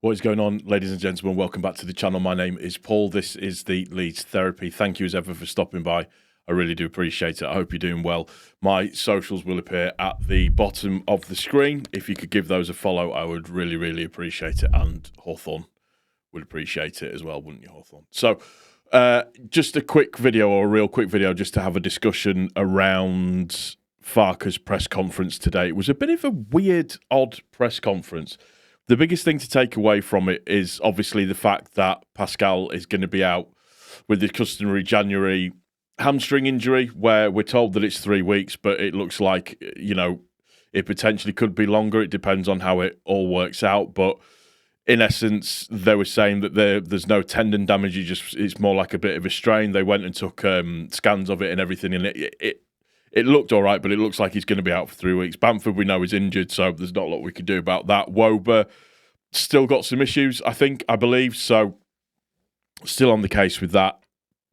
What is going on, ladies and gentlemen? Welcome back to the channel. My name is Paul. This is the Leeds Therapy. Thank you as ever for stopping by. I really do appreciate it. I hope you're doing well. My socials will appear at the bottom of the screen. If you could give those a follow, I would really, really appreciate it. And Hawthorne would appreciate it as well, wouldn't you, Hawthorne? So just a quick video, or a real quick video, just to have a discussion around Farke's press conference today. It was a bit of a weird, odd press conference. The biggest thing to take away from it is obviously the fact that Pascal is going to be out with the customary January hamstring injury, where we're told that it's 3 weeks, but it looks like, it potentially could be longer. It depends on how it all works out. But in essence, they were saying that there's no tendon damage. It's more like a bit of a strain. They went and took scans of it and everything, and it looked all right, but it looks like he's going to be out for 3 weeks. Bamford, we know, is injured, so there's not a lot we can do about that. Woba still got some issues, I believe, so still on the case with that.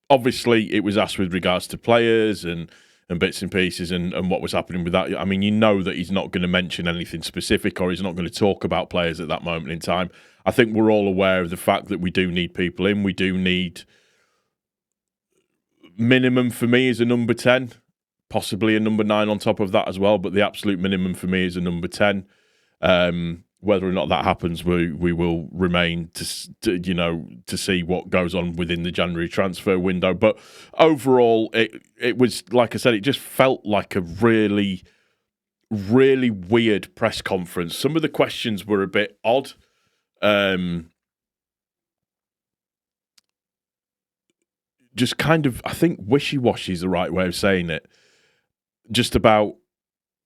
Obviously, it was asked with regards to players and bits and pieces and what was happening with that. I mean, you know that he's not going to mention anything specific, or he's not going to talk about players at that moment in time. I think we're all aware of the fact that we do need people in. We do need, minimum for me is a number 10. Possibly a number 9 on top of that as well, but the absolute minimum for me is a number 10. Whether or not that happens, we will remain to see what goes on within the January transfer window. But overall, it was, like I said, it just felt like a really, really weird press conference. Some of the questions were a bit odd. Just kind of, I think wishy-washy is the right way of saying it. Just about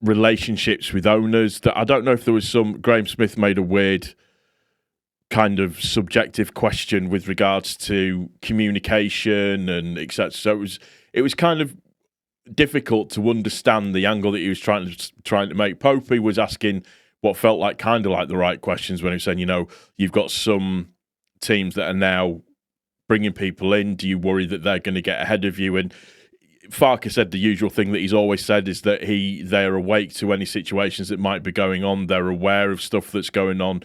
relationships with owners. That I don't know if there was some. Graham Smith made a weird kind of subjective question with regards to communication and etc. So it was kind of difficult to understand the angle that he was trying to make. Popey was asking what felt like kind of like the right questions when he was saying, you've got some teams that are now bringing people in. Do you worry that they're going to get ahead of you? And Farke said the usual thing that he's always said is that they're awake to any situations that might be going on. They're aware of stuff that's going on.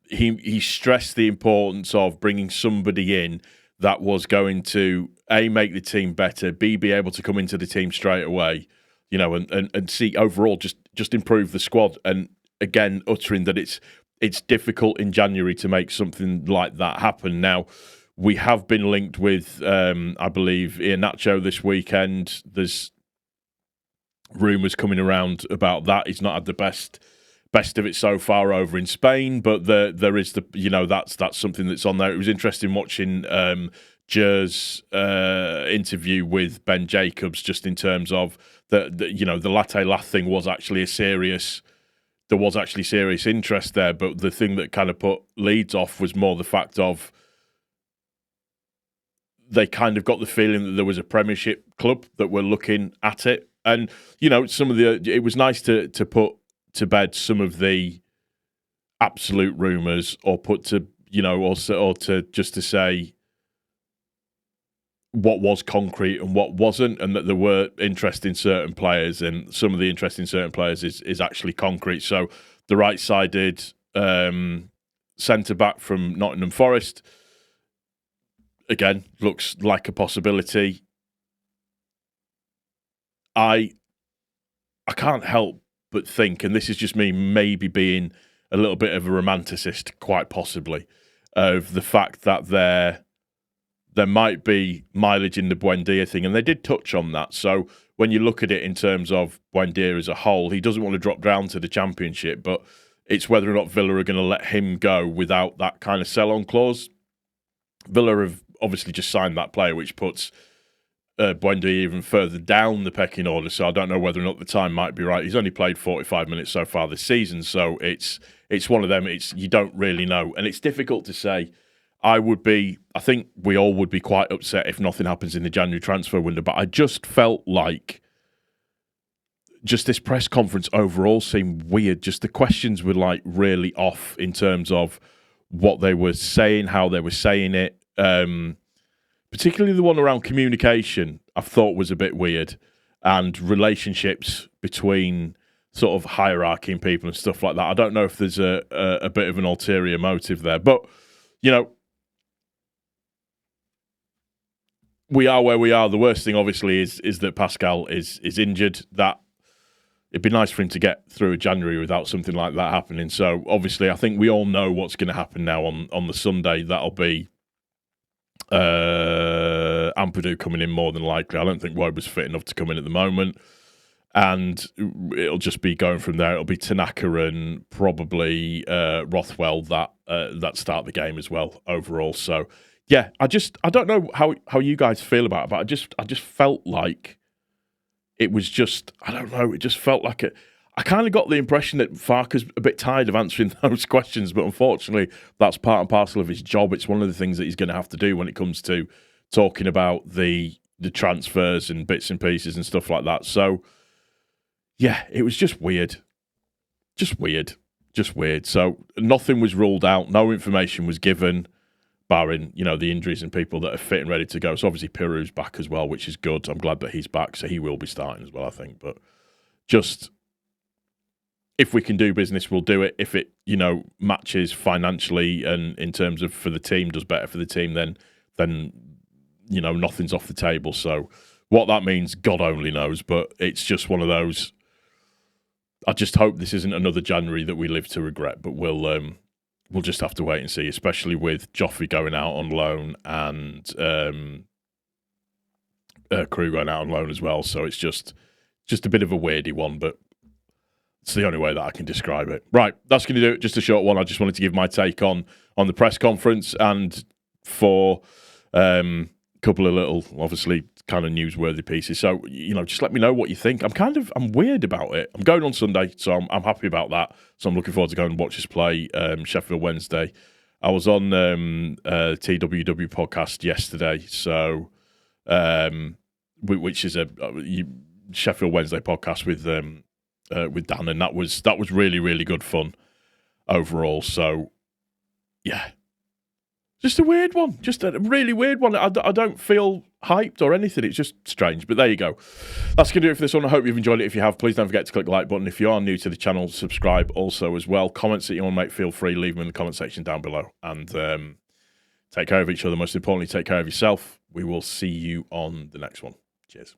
He stressed the importance of bringing somebody in that was going to A, make the team better, B, be able to come into the team straight away, and see overall just improve the squad. And again, uttering that it's difficult in January to make something like that happen. Now, we have been linked with, I believe, Iheanacho this weekend. There's rumours coming around about that. He's not had the best of it so far over in Spain, but there is that's something that's on there. It was interesting watching Jer's interview with Ben Jacobs, just in terms of the latte lath thing was actually serious interest there. But the thing that kind of put Leeds off was more the fact of, they kind of got the feeling that there was a Premiership club that were looking at it. And, it was nice to put to bed some of the absolute rumours, or put to, or to just to say what was concrete and what wasn't, and that there were interest in certain players, and some of the interest in certain players is actually concrete. So the right-sided centre-back from Nottingham Forest, again, looks like a possibility. I can't help but think, and this is just me maybe being a little bit of a romanticist, quite possibly, of the fact that there might be mileage in the Buendia thing, and they did touch on that. So when you look at it in terms of Buendia as a whole, he doesn't want to drop down to the Championship, but it's whether or not Villa are going to let him go without that kind of sell-on clause. Villa have obviously just signed that player, which puts Buendia even further down the pecking order. So I don't know whether or not the time might be right. He's only played 45 minutes so far this season, so it's one of them. You don't really know, and it's difficult to say. I think we all would be quite upset if nothing happens in the January transfer window. But I just felt like this press conference overall seemed weird. Just the questions were like really off in terms of what they were saying, how they were saying it. Particularly the one around communication, I thought was a bit weird, and relationships between sort of hierarchy and people and stuff like that. I don't know if there's a bit of an ulterior motive there, but you know, we are where we are. The worst thing, obviously, is that Pascal is injured. That it'd be nice for him to get through January without something like that happening. So obviously, I think we all know what's going to happen now on the Sunday. That'll be Ampadu coming in more than likely. I don't think Wob was fit enough to come in at the moment. And it'll just be going from there. It'll be Tanaka and probably Rothwell that start the game as well overall. So yeah, I don't know how you guys feel about it, but I just felt like it was just, I don't know, it just felt like it. I kind of got the impression that Farke's a bit tired of answering those questions, but unfortunately, that's part and parcel of his job. It's one of the things that he's going to have to do when it comes to talking about the transfers and bits and pieces and stuff like that. So yeah, it was just weird. Just weird. So nothing was ruled out. No information was given, barring, the injuries and people that are fit and ready to go. So obviously Piru's back as well, which is good. I'm glad that he's back, so he will be starting as well, I think. But just, if we can do business, we'll do it. If it, matches financially and in terms of for the team, does better for the team, then nothing's off the table. So what that means, God only knows. But it's just one of those. I just hope this isn't another January that we live to regret, but we'll just have to wait and see, especially with Joffrey going out on loan and Crew going out on loan as well. So it's just a bit of a weirdy one, but it's the only way that I can describe it. Right, that's going to do it. Just a short one. I just wanted to give my take on the press conference and for a couple of little, obviously, kind of newsworthy pieces. So, just let me know what you think. I'm weird about it. I'm going on Sunday, so I'm happy about that. So I'm looking forward to going and watch us play Sheffield Wednesday. I was on TWW podcast yesterday, so which is a Sheffield Wednesday podcast with Dan, and that was really, really good fun overall. So yeah, just a weird one, just a really weird one. I don't feel hyped or anything. It's just strange, but there you go. That's going to do it for this one. I hope you've enjoyed it. If you have, please don't forget to click the like button. If you are new to the channel, subscribe also as well. Comments that you want to make, feel free, leave them in the comment section down below. And take care of each other. Most importantly, take care of yourself. We will see you on the next one. Cheers.